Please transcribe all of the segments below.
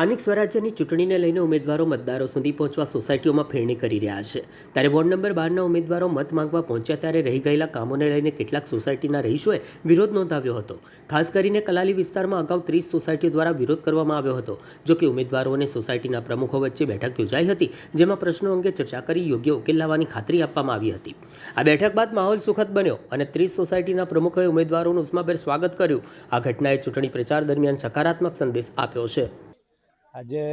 સ્થાનિક સ્વરાજ્યની ચૂંટણીને લઈને ઉમેદવારો મતદારો સુધી પહોંચવા સોસાયટીઓમાં ફેરણી કરી રહ્યા છે. ત્યારે વોર્ડ નંબર 12ના ઉમેદવારો મત માંગવા પહોંચ્યા ત્યારે રહી ગયેલા કામોને લઈને કેટલાક સોસાયટીના રહીશોએ વિરોધ નોંધાવ્યો હતો. ખાસ કરીને કલાલી વિસ્તારમાં અગાઉ 30 સોસાયટીઓ દ્વારા વિરોધ કરવામાં આવ્યો હતો. જોકે ઉમેદવારો અને સોસાયટીના પ્રમુખો વચ્ચે બેઠક યોજાઈ હતી, જેમાં પ્રશ્નો અંગે ચર્ચા કરી યોગ્ય ઉકેલ લાવવાની ખાતરી આપવામાં આવી હતી. આ બેઠક બાદ માહોલ સુખદ બન્યો અને 30 સોસાયટીના પ્રમુખોએ ઉમેદવારોનું ઉષ્માભેર સ્વાગત કર્યું. આ ઘટનાએ ચૂંટણી પ્રચાર દરમિયાન સકારાત્મક સંદેશ આપ્યો છે. આજે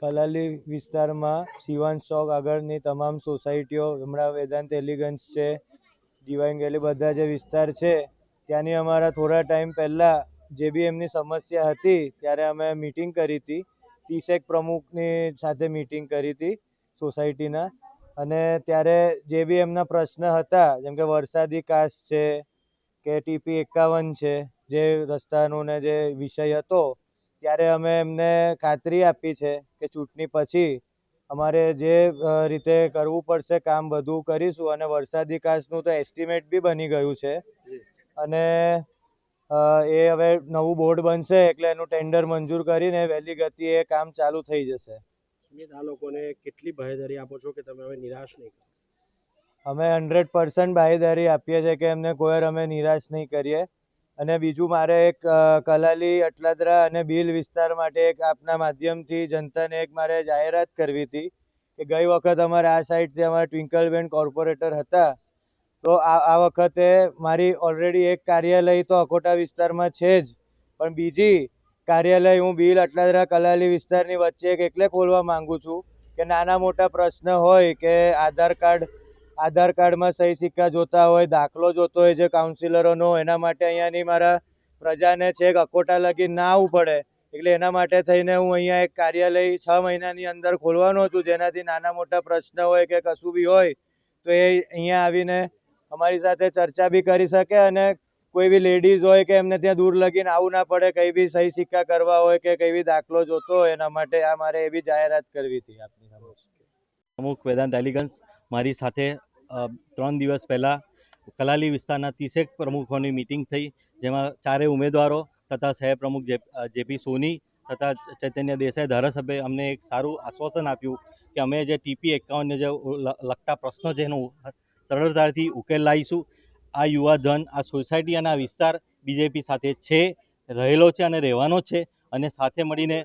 કલાલી વિસ્તારમાં શિવાંશ ચોક આગળની તમામ સોસાયટીઓ, હમણાં વેદાંત એલિગન્સ છે, ડિવાઇન ગેલી, બધા જે વિસ્તાર છે ત્યાંની અમારા થોડા ટાઈમ પહેલાં જે બી એમની સમસ્યા હતી ત્યારે અમે મિટિંગ કરી હતી. 30 પ્રમુખની સાથે મિટિંગ કરી હતી સોસાયટીના, અને ત્યારે જે બી એમના પ્રશ્ન હતા, જેમ કે વરસાદી કાચ છે કે TP 51 છે, જે રસ્તાનો ને જે વિષય હતો, ત્યારે અમે એમને ખાતરી આપી છે કે ચૂંટણી પછી અમારે જે રીતે કરવું પડશે કામ બધું કરીશું. અને વરસાદી કાચનું તો એસ્ટિમેટ બી બની ગયું છે, અને એ હવે નવું બોર્ડ બનશે એટલે એનું ટેન્ડર મંજૂર કરીને વહેલી ગતિએ એ કામ ચાલુ થઈ જશે. આ લોકોને કેટલી બાહેધરી આપો છો કે તમે હવે નિરાશ નહીં કરો? અમે 100% બાહેધરી આપીએ છીએ કે એમને કોઈ અમે નિરાશ નહીં કરીએ. અને બીજું, મારે એક કલાલી, અટલાદરા અને ભીલ વિસ્તાર માટે એક આપના માધ્યમથી જનતાને એક મારે જાહેરાત કરવી હતી કે ગઈ વખત અમારે આ સાઈડથી અમારા ટ્વિંકલબેન કોર્પોરેટર હતા, તો આ વખતે મારી ઓલરેડી એક કાર્યાલય તો અકોટા વિસ્તારમાં છે જ, પણ બીજી કાર્યાલય હું ભીલ, અટલાદરા, કલાલી વિસ્તારની વચ્ચે એટલે ખોલવા માંગુ છું કે નાના મોટા પ્રશ્ન હોય કે આધાર કાર્ડમાં સહી સિક્કા જોતા હોય, દાખલો જોતો હોય જે કાઉન્સિલરોનો, એના માટે અહીંયાની મારા પ્રજાને છેક અકોટા લગી ના આવવું પડે, એટલે એના માટે થઈને હું અહીંયા એક કાર્યાલય 6 મહિનાની અંદર ખોલવાનો છું, જેનાથી નાના મોટા પ્રશ્ન હોય કે કશું બી હોય તો એ અહીંયા આવીને અમારી સાથે ચર્ચા બી કરી શકે, અને કોઈ બી લેડીઝ હોય કે એમને ત્યાં દૂર લગીને આવવું ના પડે, કંઈ બી સહી સિક્કા કરવા હોય કે કંઈ બી દાખલો જોતો હોય, એના માટે આ મારે એ બી જાહેરાત કરવી હતી આપની સમક્ષ. પ્રમુખ વેદાંત એલિગન્સ મારી સાથે 3 દિવસ પહેલાં કલાલી વિસ્તારના 30 પ્રમુખોની મિટિંગ થઈ, જેમાં 4 ઉમેદવારો તથા સહપ્રમુખ JP સોની તથા ચૈતન્ય દેસાઈ ધારાસભ્યએ અમને એક સારું આશ્વાસન આપ્યું કે અમે જે TP 51ને જે લગતા પ્રશ્નો છે એનો સરળતાથી ઉકેલ લાવીશું. આ યુવાધન, આ સોસાયટી અને આ વિસ્તાર BJP સાથે છે, રહેલો છે અને રહેવાનો છે, અને સાથે મળીને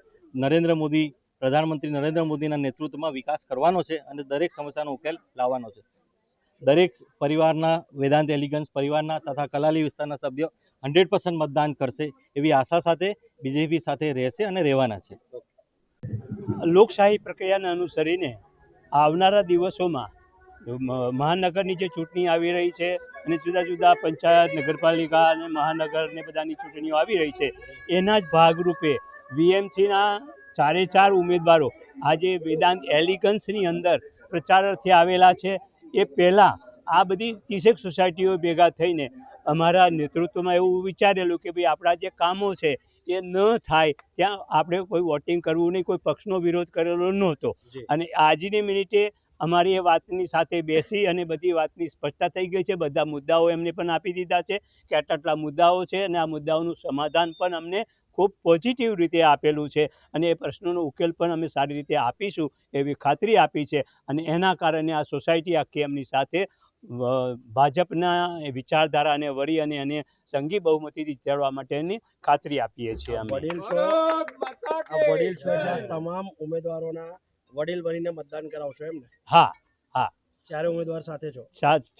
પ્રધાનમંત્રી નરેન્દ્ર મોદીના નેતૃત્વમાં વિકાસ કરવાનો છે અને દરેક સમસ્યાનો ઉકેલ લાવવાનો છે. દરેક પરિવારના, વેદાંત એલિગન્સ પરિવારના તથા કલાલી વિસ્તારના સભ્યો 100% મતદાન કરશે એવી આશા સાથે BJP સાથે રહેશે અને રહેવાના છે. લોકશાહી પ્રક્રિયાને અનુસરીને આવનારા દિવસોમાં મહાનગરની જે ચૂંટણી આવી રહી છે અને જુદા જુદા પંચાયત, નગરપાલિકા અને મહાનગરની બધાની ચૂંટણીઓ આવી રહી છે, એના જ ભાગરૂપે VMCના 4 ઉમેદવારો આજે વેદાંત એલિગન્સની અંદર પ્રચાર અર્થે આવેલા છે. એ પહેલાં આ બધી 30 સોસાયટીઓ ભેગા થઈને અમારા નેતૃત્વમાં એવું વિચારેલું કે ભાઈ આપણા જે કામો છે એ ન થાય ત્યાં આપણે કોઈ વોટિંગ કરવું નહીં, કોઈ પક્ષનો વિરોધ કરેલો નહોતો. અને આજની મિનિટે અમારી એ વાતની સાથે બેસી અને બધી વાતની સ્પષ્ટતા થઈ ગઈ છે. બધા મુદ્દાઓ એમને પણ આપી દીધા છે કે આટલા મુદ્દાઓ છે, અને આ મુદ્દાઓનું સમાધાન પણ અમને ખૂબ પોઝિટિવ રીતે આપેલું છે, અને એ પ્રશ્નોનો ઉકેલ પણ અમે સારી રીતે આપીશું એવી ખાતરી આપી છે. અને એના કારણે આ સોસાયટી આખી એમની સાથે ભાજપના વિચારધારાને વળી અને એને સંઘી બહુમતીથી જીતાડવા માટેની ખાતરી આપીએ છીએ. વડીલ છો એટલે તમામ ઉમેદવારોના વડીલ બનીને મતદાન કરાવશો એમ ને? હા. 4 ઉમેદવાર સાથે છો?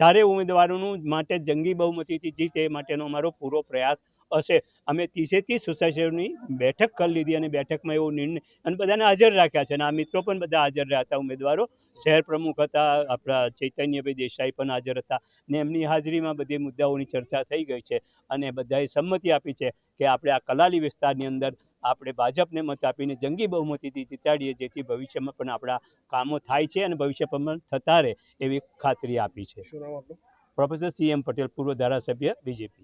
4 ઉમેદવારોનું માટે જંગી બહુમતીથી જીતે માટેનો અમારો પૂરો પ્રયાસ હશે. અમે 30 સોસાયટીઓની બેઠક કરી લીધી, અને બેઠકમાં એવો નિર્ણય અને બધાને હાજર રાખ્યા છે, અને આ મિત્રો પણ બધા હાજર રહ્યા હતા. ઉમેદવારો, શહેર પ્રમુખ હતા, આપણા ચૈતન્યભાઈ દેસાઈ પણ હાજર હતા, ને એમની હાજરીમાં બધી મુદ્દાઓની ચર્ચા થઈ ગઈ છે, અને બધાએ સંમતિ આપી છે કે આપણે આ કલાલી વિસ્તારની અંદર આપણે ભાજપને મત આપીને જંગી બહુમતીથી જીતાડીએ, જેથી ભવિષ્યમાં પણ આપણા કામો થાય છે અને ભવિષ્યમાં પણ થતા રહે એવી ખાતરી આપી છે. શું નામ આપનું? પ્રોફેસર CM પટેલ, પૂર્વ ધારાસભ્ય BJP.